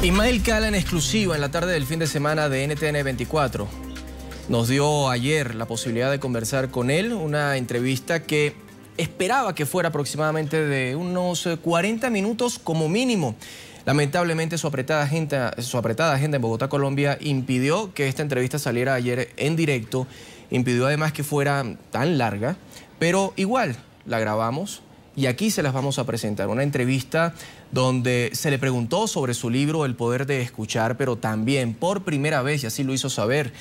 Ismael Cala en exclusiva en la tarde del fin de semana de NTN 24. Nos dio ayer la posibilidad de conversar con él, una entrevista que esperaba que fuera aproximadamente de unos 40 minutos como mínimo. Lamentablemente su apretada agenda en Bogotá, Colombia, impidió que esta entrevista saliera ayer en directo, impidió además que fuera tan larga, pero igual la grabamos. Y aquí se las vamos a presentar, una entrevista donde se le preguntó sobre su libro El Poder de Escuchar, pero también por primera vez, y así lo hizo saber,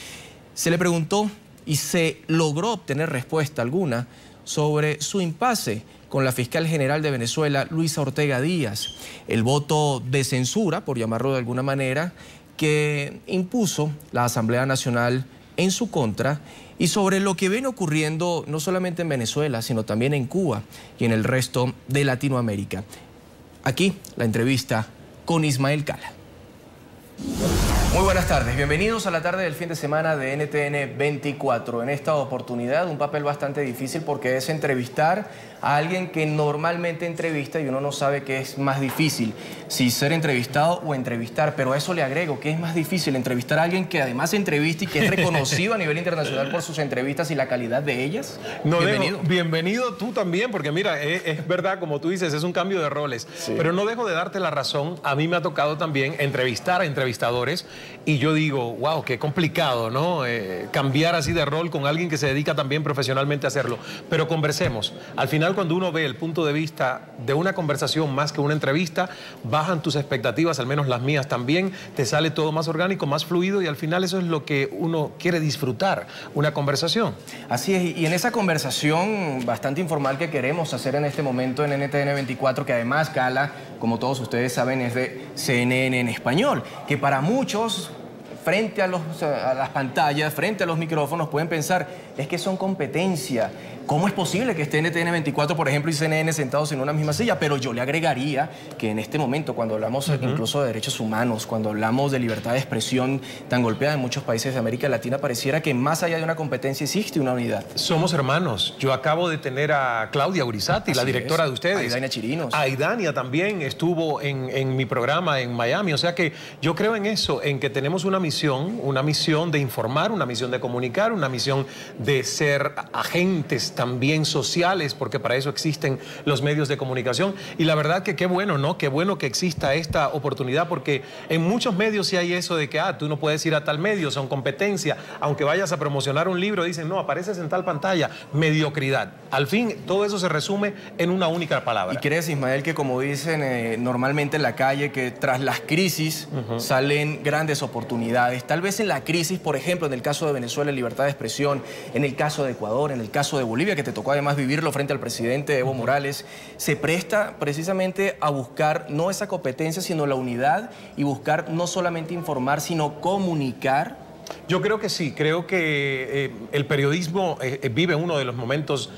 se le preguntó y se logró obtener respuesta alguna sobre su impasse con la fiscal general de Venezuela, Luisa Ortega Díaz, el voto de censura, por llamarlo de alguna manera, que impuso la Asamblea Nacional en su contra, y sobre lo que viene ocurriendo no solamente en Venezuela, sino también en Cuba y en el resto de Latinoamérica. Aquí la entrevista con Ismael Cala. Muy buenas tardes, bienvenidos a la tarde del fin de semana de NTN 24. En esta oportunidad un papel bastante difícil porque es entrevistar a alguien que normalmente entrevista y uno no sabe qué es más difícil, si ser entrevistado o entrevistar, pero a eso le agrego que es más difícil entrevistar a alguien que además entrevista y que es reconocido a nivel internacional por sus entrevistas y la calidad de ellas. No, bienvenido. Bienvenido tú también, porque mira, es verdad, como tú dices, es un cambio de roles, sí. Pero no dejo de darte la razón. A mí me ha tocado también entrevistar a entrevistadores y yo digo, wow, qué complicado, ¿no? Cambiar así de rol con alguien que se dedica también profesionalmente a hacerlo. Pero conversemos. Al final, cuando uno ve el punto de vista de una conversación más que una entrevista, bajan tus expectativas, al menos las mías también, te sale todo más orgánico, más fluido y al final eso es lo que uno quiere disfrutar, una conversación. Así es, y en esa conversación bastante informal que queremos hacer en este momento en NTN 24, que además Cala, como todos ustedes saben, es de CNN en español, que para muchos, frente a las pantallas, frente a los micrófonos, pueden pensar, es que son competencia. ¿Cómo es posible que esté NTN 24, por ejemplo, y CNN sentados en una misma silla? Pero yo le agregaría que en este momento, cuando hablamos incluso de derechos humanos, cuando hablamos de libertad de expresión tan golpeada en muchos países de América Latina, pareciera que más allá de una competencia existe una unidad. Somos hermanos. Yo acabo de tener a Claudia Urizati, la directora de ustedes. Aidania Chirinos. Aidania también estuvo en mi programa en Miami. O sea que yo creo en eso, en que tenemos una misión de informar, una misión de comunicar, una misión de ser agentes también sociales, porque para eso existen los medios de comunicación. Y la verdad que qué bueno, ¿no? Qué bueno que exista esta oportunidad, porque en muchos medios sí hay eso de que, tú no puedes ir a tal medio, son competencia. Aunque vayas a promocionar un libro, dicen, no, apareces en tal pantalla. Mediocridad. Al fin, todo eso se resume en una única palabra. ¿Y crees, Ismael, que como dicen normalmente en la calle, que tras las crisis salen grandes oportunidades? Tal vez en la crisis, por ejemplo, en el caso de Venezuela, libertad de expresión, en el caso de Ecuador, en el caso de Bolivia, que te tocó además vivirlo frente al presidente Evo Morales, se presta precisamente a buscar no esa competencia, sino la unidad y buscar no solamente informar, sino comunicar. Yo creo que sí, creo que el periodismo vive uno de los momentos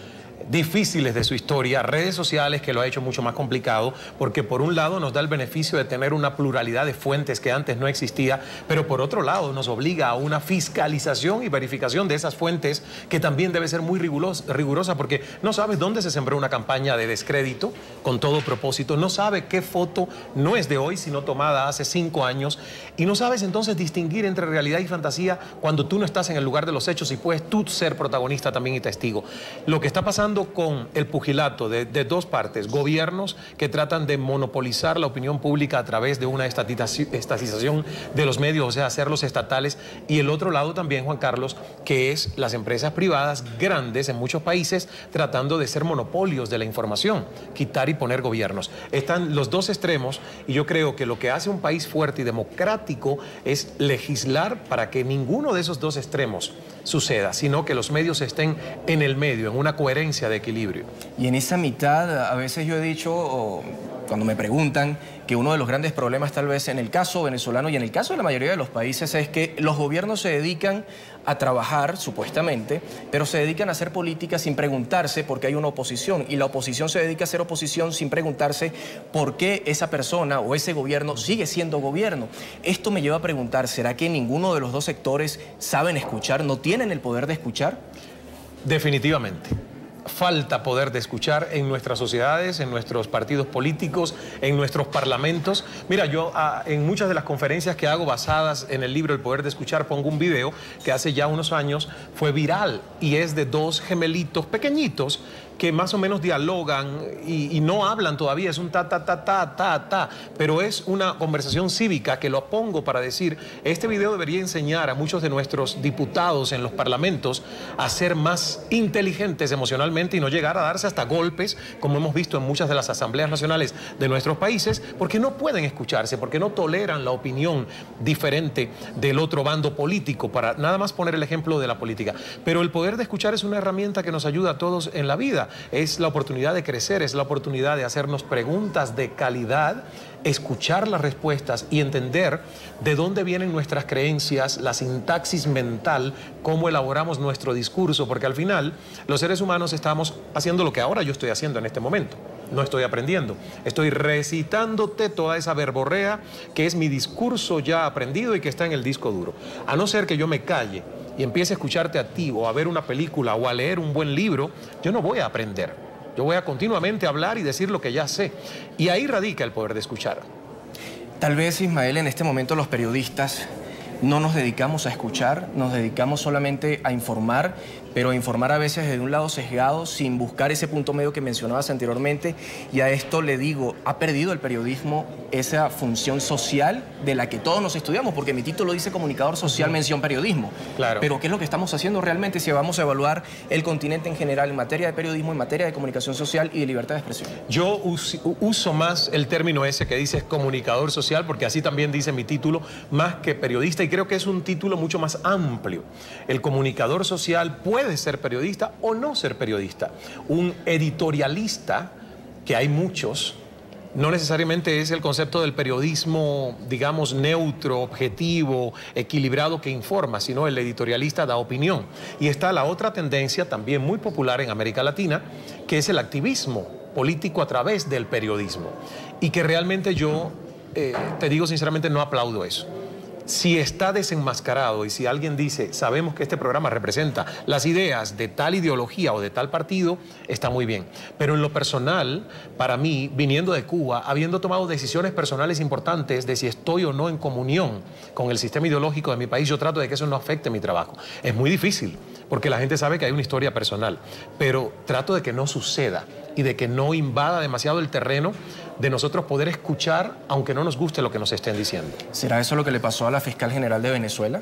difíciles de su historia, redes sociales que lo ha hecho mucho más complicado, porque por un lado nos da el beneficio de tener una pluralidad de fuentes que antes no existía, pero por otro lado nos obliga a una fiscalización y verificación de esas fuentes que también debe ser muy rigurosa, porque no sabes dónde se sembró una campaña de descrédito con todo propósito, no sabes qué foto no es de hoy, sino tomada hace 5 años, y no sabes entonces distinguir entre realidad y fantasía cuando tú no estás en el lugar de los hechos y puedes tú ser protagonista también y testigo. Lo que está pasando con el pugilato de dos partes, gobiernos que tratan de monopolizar la opinión pública a través de una estatización de los medios, o sea, hacerlos estatales, y el otro lado también, Juan Carlos, que es las empresas privadas grandes en muchos países tratando de ser monopolios de la información, quitar y poner gobiernos. Están los dos extremos y yo creo que lo que hace un país fuerte y democrático es legislar para que ninguno de esos dos extremos suceda, sino que los medios estén en el medio, en una coherencia de equilibrio. Y en esa mitad, a veces yo he dicho, cuando me preguntan, que uno de los grandes problemas tal vez en el caso venezolano y en el caso de la mayoría de los países es que los gobiernos se dedican a trabajar, supuestamente, pero se dedican a hacer política sin preguntarse por qué hay una oposición, y la oposición se dedica a hacer oposición sin preguntarse por qué esa persona o ese gobierno sigue siendo gobierno. Esto me lleva a preguntar, ¿será que ninguno de los dos sectores saben escuchar, no tienen el poder de escuchar? Definitivamente. falta poder de escuchar en nuestras sociedades, en nuestros partidos políticos, en nuestros parlamentos. Mira, yo en muchas de las conferencias que hago basadas en el libro El Poder de Escuchar pongo un video que hace ya unos años fue viral y es de dos gemelitos pequeñitos que más o menos dialogan y no hablan todavía, es un ta, ta, ta, ta, ta, ta, pero es una conversación cívica que lo pongo para decir, este video debería enseñar a muchos de nuestros diputados en los parlamentos a ser más inteligentes emocionalmente y no llegar a darse hasta golpes, como hemos visto en muchas de las asambleas nacionales de nuestros países, porque no pueden escucharse, porque no toleran la opinión diferente del otro bando político, para nada más poner el ejemplo de la política. Pero el poder de escuchar es una herramienta que nos ayuda a todos en la vida. Es la oportunidad de crecer, es la oportunidad de hacernos preguntas de calidad, escuchar las respuestas y entender de dónde vienen nuestras creencias, la sintaxis mental, cómo elaboramos nuestro discurso, porque al final los seres humanos estamos haciendo lo que ahora yo estoy haciendo en este momento. No estoy aprendiendo, estoy recitándote toda esa verborrea que es mi discurso ya aprendido y que está en el disco duro. A no ser que yo me calle y empiece a escucharte a ti o a ver una película o a leer un buen libro, yo no voy a aprender. Yo voy a continuamente hablar y decir lo que ya sé. Y ahí radica el poder de escuchar. Tal vez, Ismael, en este momento los periodistas no nos dedicamos a escuchar, nos dedicamos solamente a informar, pero a informar a veces desde un lado sesgado, sin buscar ese punto medio que mencionabas anteriormente. Y a esto le digo, ha perdido el periodismo esa función social de la que todos nos estudiamos, porque mi título dice comunicador social, mención periodismo. Claro. Pero ¿qué es lo que estamos haciendo realmente si vamos a evaluar el continente en general en materia de periodismo, en materia de comunicación social y de libertad de expresión? Yo uso más el término ese que dice comunicador social, porque así también dice mi título, más que periodista, y creo que es un título mucho más amplio. El comunicador social puede ser periodista o no ser periodista. Un editorialista, que hay muchos, no necesariamente es el concepto del periodismo, digamos, neutro, objetivo, equilibrado que informa, sino el editorialista da opinión. Y está la otra tendencia también muy popular en América Latina, que es el activismo político a través del periodismo. Y que realmente yo, te digo sinceramente, no aplaudo eso. Si está desenmascarado y si alguien dice, sabemos que este programa representa las ideas de tal ideología o de tal partido, está muy bien. Pero en lo personal, para mí, viniendo de Cuba, habiendo tomado decisiones personales importantes de si estoy o no en comunión con el sistema ideológico de mi país, yo trato de que eso no afecte mi trabajo. Es muy difícil, porque la gente sabe que hay una historia personal, pero trato de que no suceda y de que no invada demasiado el terreno de nosotros poder escuchar, aunque no nos guste lo que nos estén diciendo. ¿Será eso lo que le pasó a la fiscal general de Venezuela?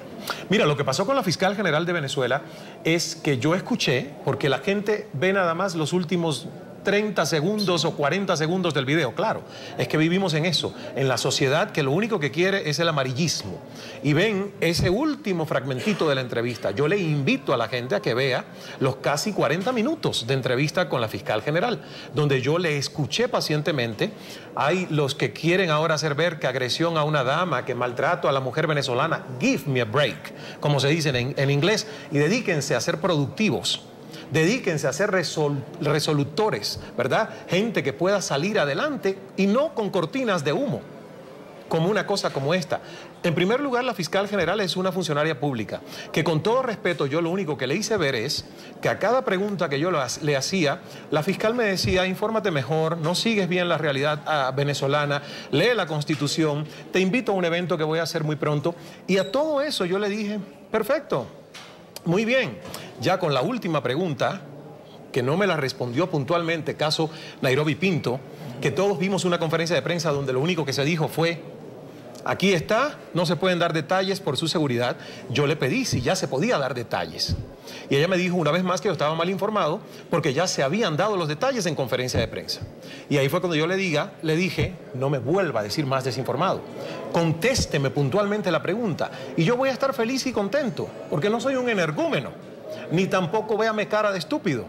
Mira, lo que pasó con la fiscal general de Venezuela es que yo escuché, porque la gente ve nada más los últimos 30 segundos o 40 segundos del video, claro, es que vivimos en eso, en la sociedad que lo único que quiere es el amarillismo, y ven ese último fragmentito de la entrevista. Yo le invito a la gente a que vea los casi 40 minutos de entrevista con la fiscal general, donde yo le escuché pacientemente. Hay los que quieren ahora hacer ver que agresión a una dama, que maltrato a la mujer venezolana, give me a break, como se dice en inglés, y dedíquense a ser productivos. Dedíquense a ser resolutores, ¿verdad? Gente que pueda salir adelante y no con cortinas de humo, como una cosa como esta. En primer lugar, la fiscal general es una funcionaria pública, que con todo respeto yo lo único que le hice ver es que a cada pregunta que yo le hacía, la fiscal me decía, infórmate mejor, no sigues bien la realidad venezolana, lee la Constitución, te invito a un evento que voy a hacer muy pronto. Y a todo eso yo le dije, perfecto. Muy bien, ya con la última pregunta, que no me la respondió puntualmente, caso Nairobi Pinto, que todos vimos una conferencia de prensa donde lo único que se dijo fue, aquí está, no se pueden dar detalles por su seguridad. Yo le pedí si ya se podía dar detalles. Y ella me dijo una vez más que yo estaba mal informado porque ya se habían dado los detalles en conferencia de prensa. Y ahí fue cuando yo le dije, no me vuelva a decir más desinformado. Contésteme puntualmente la pregunta y yo voy a estar feliz y contento, porque no soy un energúmeno, ni tampoco véame cara de estúpido.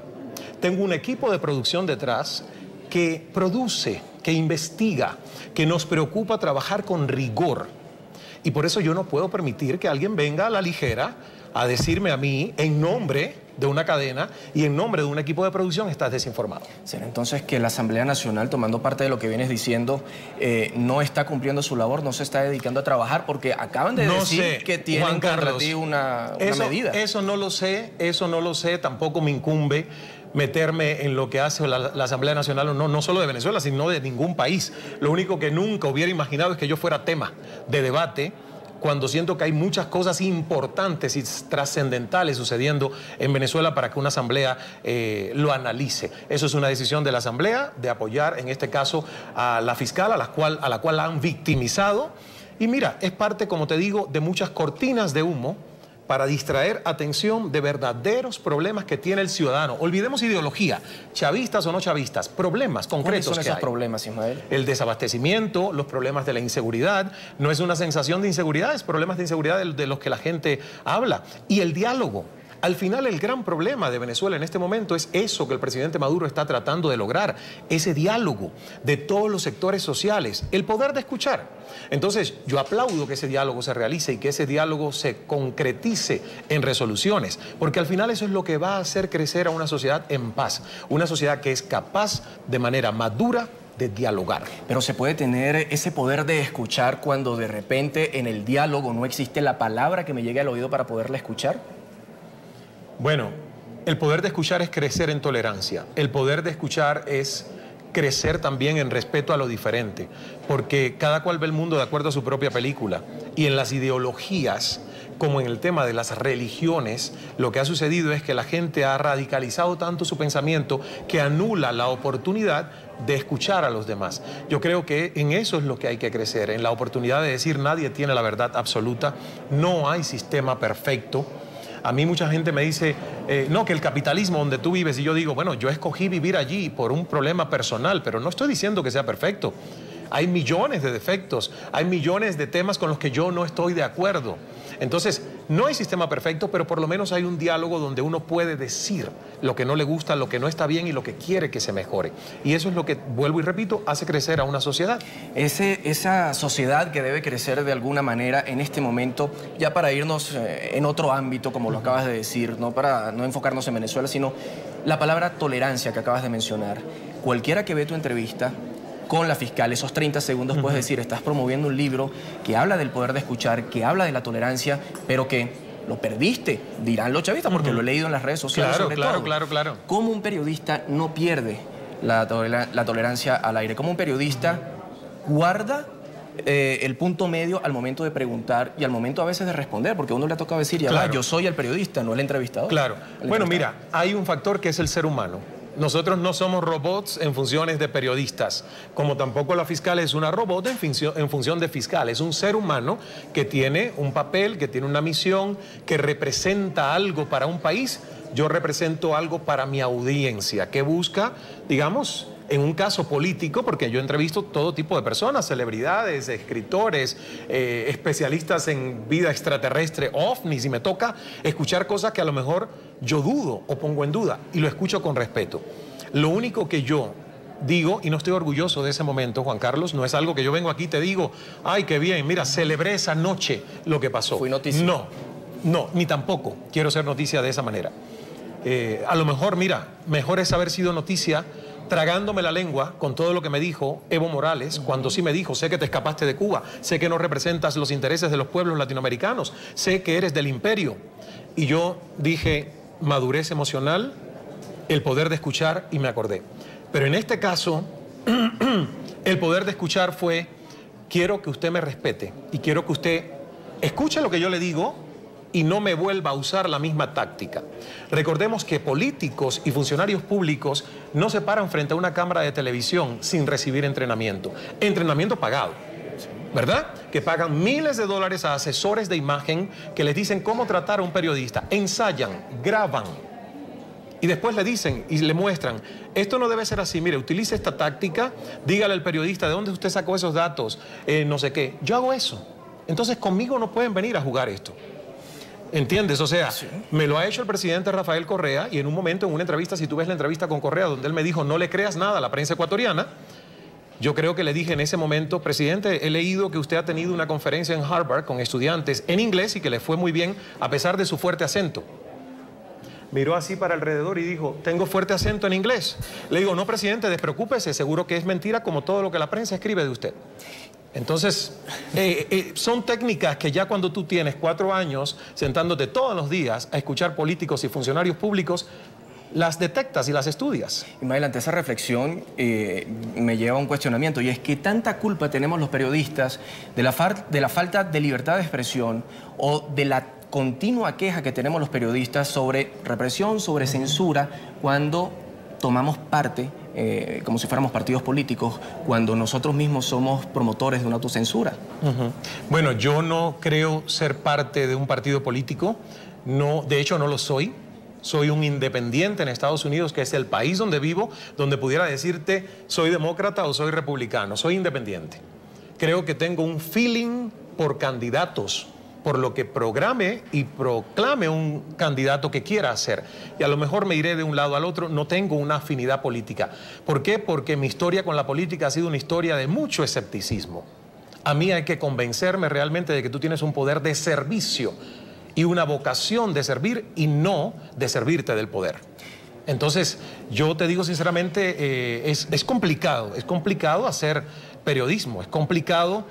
Tengo un equipo de producción detrás que produce, que investiga, que nos preocupa trabajar con rigor. Y por eso yo no puedo permitir que alguien venga a la ligera a decirme a mí, en nombre de una cadena y en nombre de un equipo de producción, estás desinformado. ¿Será entonces que la Asamblea Nacional, tomando parte de lo que vienes diciendo, no está cumpliendo su labor, no se está dedicando a trabajar? Porque acaban de decir que tienen contra ti una medida. Eso no lo sé, tampoco me incumbe. meterme en lo que hace la Asamblea Nacional, no solo de Venezuela, sino de ningún país. Lo único que nunca hubiera imaginado es que yo fuera tema de debate cuando siento que hay muchas cosas importantes y trascendentales sucediendo en Venezuela para que una asamblea lo analice. Eso es una decisión de la asamblea, de apoyar en este caso a la fiscal, a la cual la han victimizado. Y mira, es parte, como te digo, de muchas cortinas de humo para distraer atención de verdaderos problemas que tiene el ciudadano. Olvidemos ideología, chavistas o no chavistas, problemas concretos. ¿Cuáles son esos problemas, Ismael? El desabastecimiento, los problemas de la inseguridad. No es una sensación de inseguridad, es problemas de inseguridad de los que la gente habla. Y el diálogo. Al final, el gran problema de Venezuela en este momento es eso que el presidente Maduro está tratando de lograr, ese diálogo de todos los sectores sociales, el poder de escuchar. Entonces, yo aplaudo que ese diálogo se realice y que ese diálogo se concretice en resoluciones, porque al final eso es lo que va a hacer crecer a una sociedad en paz, una sociedad que es capaz de manera madura de dialogar. Pero se puede tener ese poder de escuchar cuando de repente en el diálogo no existe la palabra que me llegue al oído para poderla escuchar. Bueno, el poder de escuchar es crecer en tolerancia. El poder de escuchar es crecer también en respeto a lo diferente, porque cada cual ve el mundo de acuerdo a su propia película. Y en las ideologías, como en el tema de las religiones, lo que ha sucedido es que la gente ha radicalizado tanto su pensamiento que anula la oportunidad de escuchar a los demás. Yo creo que en eso es lo que hay que crecer, en la oportunidad de decir nadie tiene la verdad absoluta, no hay sistema perfecto. A mí mucha gente me dice, no, que el capitalismo donde tú vives, y yo digo, bueno, yo escogí vivir allí por un problema personal, pero no estoy diciendo que sea perfecto. Hay millones de defectos, hay millones de temas con los que yo no estoy de acuerdo. Entonces, no hay sistema perfecto, pero por lo menos hay un diálogo donde uno puede decir lo que no le gusta, lo que no está bien y lo que quiere que se mejore. Y eso es lo que, vuelvo y repito, hace crecer a una sociedad. Esa sociedad que debe crecer de alguna manera en este momento, ya para irnos en otro ámbito, como lo acabas de decir, no para no enfocarnos en Venezuela, sino la palabra tolerancia que acabas de mencionar. Cualquiera que ve tu entrevista con la fiscal, esos 30 segundos puedes decir, estás promoviendo un libro que habla del poder de escuchar, que habla de la tolerancia, pero que lo perdiste, dirán los chavistas, porque lo he leído en las redes sociales sobre todo. Claro. ¿Cómo un periodista no pierde la tolerancia al aire? ¿Cómo un periodista guarda el punto medio al momento de preguntar y al momento a veces de responder? Porque a uno le ha tocado decir, ya va, yo soy el periodista, no el entrevistador. Claro. Bueno, mira, hay un factor que es el ser humano. Nosotros no somos robots en funciones de periodistas, como tampoco la fiscal es una robot en función de fiscal. Es un ser humano que tiene un papel, que tiene una misión, que representa algo para un país. Yo represento algo para mi audiencia, que busca, digamos, en un caso político, porque yo entrevisto todo tipo de personas, celebridades, escritores, especialistas en vida extraterrestre, ovnis, y me toca escuchar cosas que a lo mejor yo dudo o pongo en duda, y lo escucho con respeto. Lo único que yo digo, y no estoy orgulloso de ese momento, Juan Carlos, no es algo que yo vengo aquí y te digo, ay, qué bien, mira, celebré esa noche lo que pasó. Fui noticia. No, ni tampoco quiero ser noticia de esa manera. A lo mejor, mira, mejor es haber sido noticia tragándome la lengua con todo lo que me dijo Evo Morales, cuando sí me dijo, sé que te escapaste de Cuba, sé que no representas los intereses de los pueblos latinoamericanos, sé que eres del imperio. Y yo dije, madurez emocional, el poder de escuchar, y me acordé. Pero en este caso, el poder de escuchar fue, quiero que usted me respete y quiero que usted escuche lo que yo le digo y no me vuelva a usar la misma táctica. Recordemos que políticos y funcionarios públicos no se paran frente a una cámara de televisión sin recibir entrenamiento. Entrenamiento pagado, ¿verdad? Que pagan miles de dólares a asesores de imagen que les dicen cómo tratar a un periodista. Ensayan, graban y después le dicen y le muestran, esto no debe ser así, mire, utilice esta táctica, dígale al periodista de dónde usted sacó esos datos, no sé qué. Yo hago eso. Entonces conmigo no pueden venir a jugar esto. ¿Entiendes? O sea, sí, me lo ha hecho el presidente Rafael Correa, y en un momento, en una entrevista, si tú ves la entrevista con Correa, donde él me dijo, no le creas nada a la prensa ecuatoriana, yo creo que le dije en ese momento, presidente, he leído que usted ha tenido una conferencia en Harvard con estudiantes en inglés y que le fue muy bien a pesar de su fuerte acento. Miró así para alrededor y dijo, tengo fuerte acento en inglés. Le digo, no, presidente, despreocúpese, seguro que es mentira como todo lo que la prensa escribe de usted. Entonces, son técnicas que ya cuando tú tienes 4 años sentándote todos los días a escuchar políticos y funcionarios públicos, las detectas y las estudias. Y más adelante, esa reflexión me lleva a un cuestionamiento, y es que tanta culpa tenemos los periodistas de la falta de libertad de expresión o de la continua queja que tenemos los periodistas sobre represión, sobre censura, cuando tomamos parte, como si fuéramos partidos políticos, cuando nosotros mismos somos promotores de una autocensura. Bueno, yo no creo ser parte de un partido político, no, de hecho no lo soy. Soy un independiente en Estados Unidos, que es el país donde vivo, donde pudiera decirte soy demócrata o soy republicano. Soy independiente. Creo que tengo un feeling por candidatos, por lo que programe y proclame un candidato que quiera hacer. Y a lo mejor me iré de un lado al otro, no tengo una afinidad política. ¿Por qué? Porque mi historia con la política ha sido una historia de mucho escepticismo. A mí hay que convencerme realmente de que tú tienes un poder de servicio y una vocación de servir y no de servirte del poder. Entonces, yo te digo sinceramente, es complicado hacer periodismo, es complicado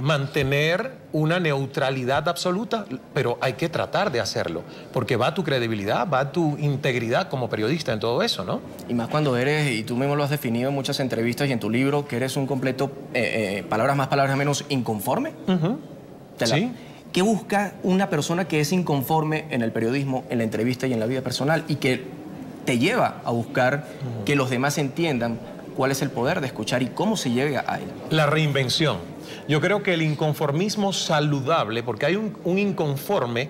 mantener una neutralidad absoluta, pero hay que tratar de hacerlo, porque va tu credibilidad, va tu integridad como periodista en todo eso, ¿no? Y más cuando eres, y tú mismo lo has definido en muchas entrevistas y en tu libro, que eres un completo, palabras más, palabras menos, inconforme. Sí. ¿Qué busca una persona que es inconforme en el periodismo, en la entrevista y en la vida personal, y que te lleva a buscar que los demás entiendan cuál es el poder de escuchar y cómo se llega a él? La reinvención. Yo creo que el inconformismo saludable, porque hay un inconforme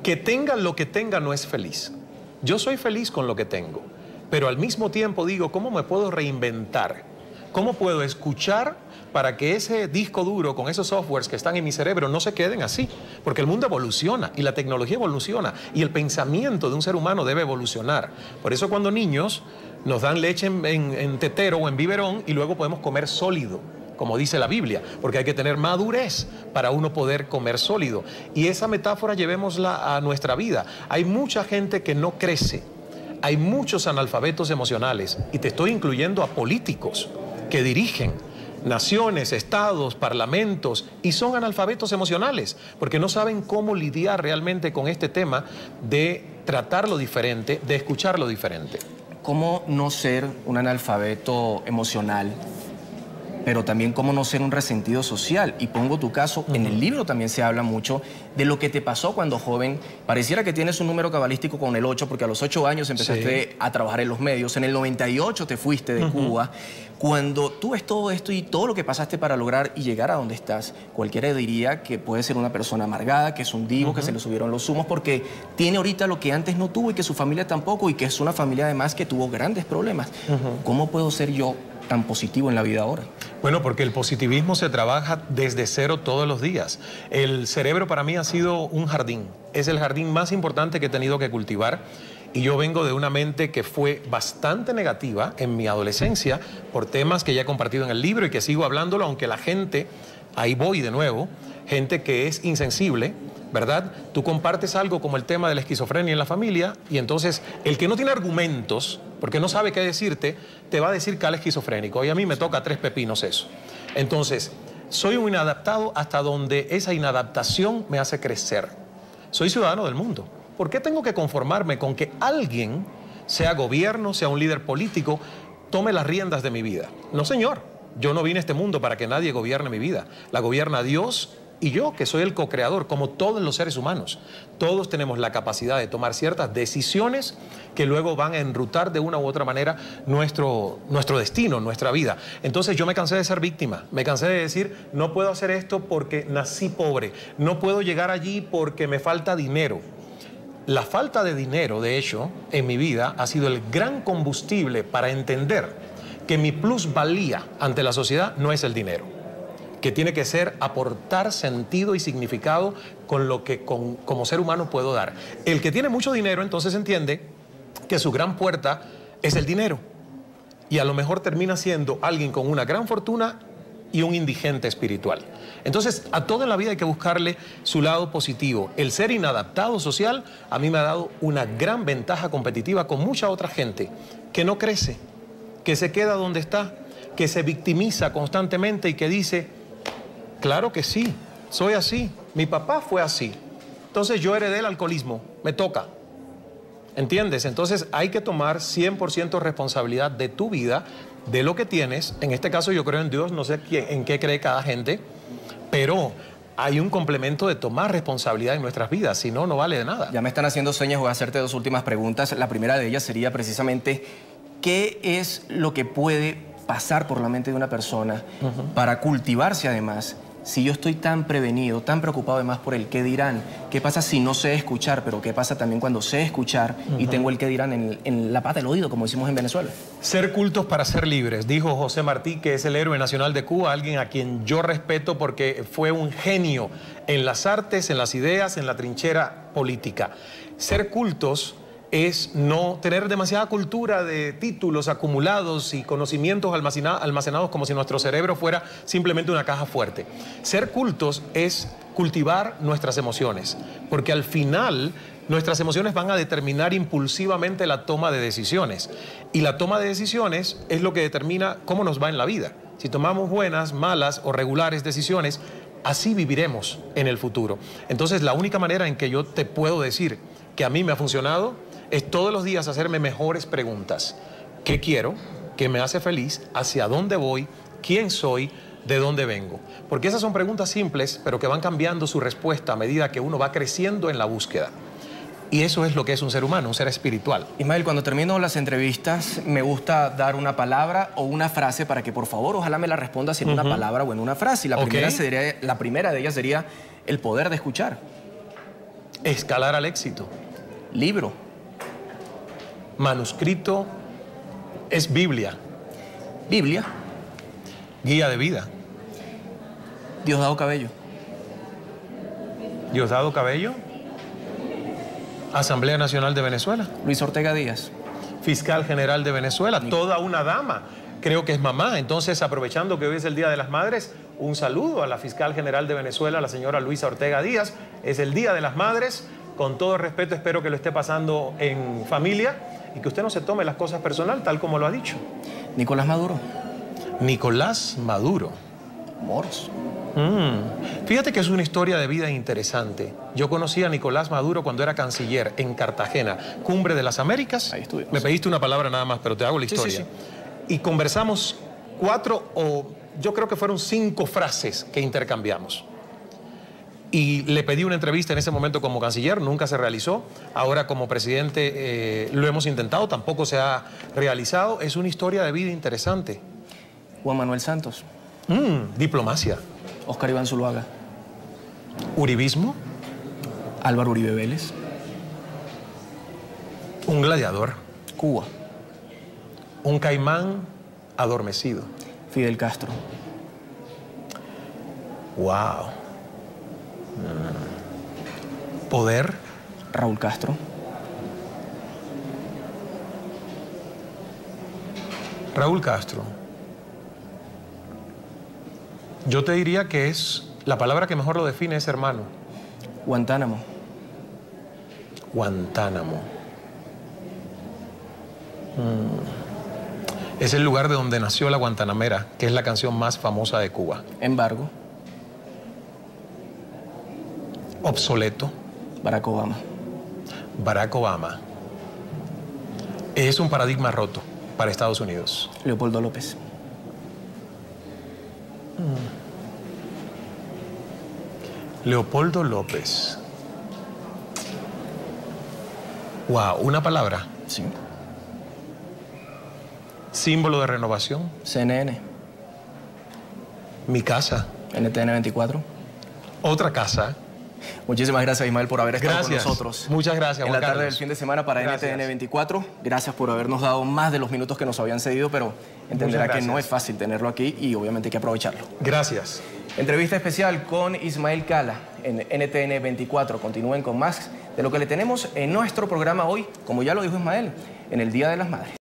que tenga lo que tenga no es feliz. Yo soy feliz con lo que tengo, pero al mismo tiempo digo, ¿cómo me puedo reinventar? ¿Cómo puedo escuchar para que ese disco duro con esos softwares que están en mi cerebro no se queden así? Porque el mundo evoluciona y la tecnología evoluciona y el pensamiento de un ser humano debe evolucionar. Por eso cuando niños nos dan leche en tetero o en biberón y luego podemos comer sólido, como dice la Biblia, porque hay que tener madurez para uno poder comer sólido. Y esa metáfora llevémosla a nuestra vida. Hay mucha gente que no crece, hay muchos analfabetos emocionales, y te estoy incluyendo a políticos que dirigen naciones, estados, parlamentos, y son analfabetos emocionales, porque no saben cómo lidiar realmente con este tema de tratarlo diferente, de escucharlo diferente. ¿Cómo no ser un analfabeto emocional, pero también cómo no ser un resentido social? Y pongo tu caso, en el libro también se habla mucho de lo que te pasó cuando joven. Pareciera que tienes un número cabalístico con el 8, porque a los 8 años empezaste a trabajar en los medios. En el 98 te fuiste de Cuba. Cuando tú ves todo esto y todo lo que pasaste para lograr y llegar a donde estás, cualquiera diría que puede ser una persona amargada, que es un divo, que se le subieron los humos, porque tiene ahorita lo que antes no tuvo y que su familia tampoco, y que es una familia además que tuvo grandes problemas. ¿Cómo puedo ser yo tan positivo en la vida ahora? Bueno, porque el positivismo se trabaja desde cero todos los días. El cerebro para mí ha sido un jardín. Es el jardín más importante que he tenido que cultivar. Y yo vengo de una mente que fue bastante negativa en mi adolescencia por temas que ya he compartido en el libro y que sigo hablándolo, aunque la gente, ahí voy de nuevo, gente que es insensible, ¿verdad? Tú compartes algo como el tema de la esquizofrenia en la familia y entonces el que no tiene argumentos, porque no sabe qué decirte, te va a decir que es esquizofrénico. Y a mí me toca 3 pepinos eso. Entonces, soy un inadaptado hasta donde esa inadaptación me hace crecer. Soy ciudadano del mundo. ¿Por qué tengo que conformarme con que alguien, sea gobierno, sea un líder político, tome las riendas de mi vida? No, señor. Yo no vine a este mundo para que nadie gobierne mi vida. La gobierna Dios y yo, que soy el co-creador, como todos los seres humanos. Todos tenemos la capacidad de tomar ciertas decisiones que luego van a enrutar de una u otra manera nuestro destino, nuestra vida. Entonces yo me cansé de ser víctima, me cansé de decir, no puedo hacer esto porque nací pobre, no puedo llegar allí porque me falta dinero. La falta de dinero, de hecho, en mi vida ha sido el gran combustible para entender que mi plusvalía ante la sociedad no es el dinero, que tiene que ser aportar sentido y significado con lo que como ser humano puedo dar. El que tiene mucho dinero entonces entiende que su gran puerta es el dinero y a lo mejor termina siendo alguien con una gran fortuna y un indigente espiritual. Entonces, a toda la vida hay que buscarle su lado positivo. El ser inadaptado social a mí me ha dado una gran ventaja competitiva con mucha otra gente que no crece, que se queda donde está, que se victimiza constantemente y que dice, claro que sí, soy así, mi papá fue así, entonces yo heredé el alcoholismo, me toca. ¿entiendes? Entonces hay que tomar 100% responsabilidad de tu vida, de lo que tienes. En este caso yo creo en Dios, no sé en qué cree cada gente, pero hay un complemento de tomar responsabilidad en nuestras vidas, si no, no vale de nada. Ya me están haciendo señas, voy a hacerte dos últimas preguntas. La primera de ellas sería precisamente, ¿qué es lo que puede pasar por la mente de una persona para cultivarse además? Si yo estoy tan prevenido, tan preocupado además por el qué dirán, ¿qué pasa si no sé escuchar? Pero ¿qué pasa también cuando sé escuchar y tengo el qué dirán en la pata del oído, como decimos en Venezuela? Ser cultos para ser libres, dijo José Martí, que es el héroe nacional de Cuba, alguien a quien yo respeto porque fue un genio en las artes, en las ideas, en la trinchera política. Ser cultos es no tener demasiada cultura de títulos acumulados y conocimientos almacenados como si nuestro cerebro fuera simplemente una caja fuerte. Ser cultos es cultivar nuestras emociones, porque al final nuestras emociones van a determinar impulsivamente la toma de decisiones. Y la toma de decisiones es lo que determina cómo nos va en la vida. Si tomamos buenas, malas o regulares decisiones, así viviremos en el futuro. Entonces, la única manera en que yo te puedo decir que a mí me ha funcionado es todos los días hacerme mejores preguntas. ¿Qué quiero? ¿Qué me hace feliz? ¿Hacia dónde voy? ¿Quién soy? ¿De dónde vengo? Porque esas son preguntas simples, pero que van cambiando su respuesta a medida que uno va creciendo en la búsqueda. Y eso es lo que es un ser humano, un ser espiritual. Ismael, cuando termino las entrevistas, me gusta dar una palabra o una frase para que, por favor, ojalá me la respondas en una palabra o en una frase. Y la primera de ellas sería el poder de escuchar. Escalar al éxito. Libro. Manuscrito es Biblia. Biblia. Guía de vida. Diosdado Cabello. Diosdado Cabello. Asamblea Nacional de Venezuela. Luis Ortega Díaz. Fiscal General de Venezuela. Toda una dama. Creo que es mamá. Entonces, aprovechando que hoy es el Día de las Madres, un saludo a la Fiscal General de Venezuela, la señora Luisa Ortega Díaz. Es el Día de las Madres. Con todo respeto, espero que lo esté pasando en familia y que usted no se tome las cosas personal, tal como lo ha dicho. Nicolás Maduro. Nicolás Maduro. Moros. Fíjate que es una historia de vida interesante. Yo conocí a Nicolás Maduro cuando era canciller en Cartagena, Cumbre de las Américas. Ahí estuvimos. Me pediste una palabra nada más, pero te hago la historia. Sí. Y conversamos 4 o yo creo que fueron 5 frases que intercambiamos. Y le pedí una entrevista en ese momento como canciller, nunca se realizó. Ahora como presidente lo hemos intentado, tampoco se ha realizado. Es una historia de vida interesante. Juan Manuel Santos. Diplomacia. Oscar Iván Zuluaga. Uribismo. Álvaro Uribe Vélez. Un gladiador. Cuba. Un caimán adormecido. Fidel Castro. Wow. Poder. Raúl Castro. Raúl Castro. Yo te diría que es la palabra que mejor lo define es hermano. Guantánamo. Guantánamo. Es el lugar de donde nació la Guantanamera, que es la canción más famosa de Cuba. Embargo. Obsoleto. Barack Obama. Barack Obama. Es un paradigma roto para Estados Unidos. Leopoldo López. Leopoldo López. Wow, una palabra. Sí. Símbolo de renovación. CNN. Mi casa. NTN 24. Otra casa. Muchísimas gracias, Ismael, por haber estado con nosotros. Muchas gracias, en la Juan tarde Carlos. del fin de semana para NTN 24. Gracias por habernos dado más de los minutos que nos habían cedido, pero entenderá que no es fácil tenerlo aquí y obviamente hay que aprovecharlo. Gracias. Entrevista especial con Ismael Cala en NTN 24. Continúen con más de lo que le tenemos en nuestro programa hoy, como ya lo dijo Ismael, en el Día de las Madres.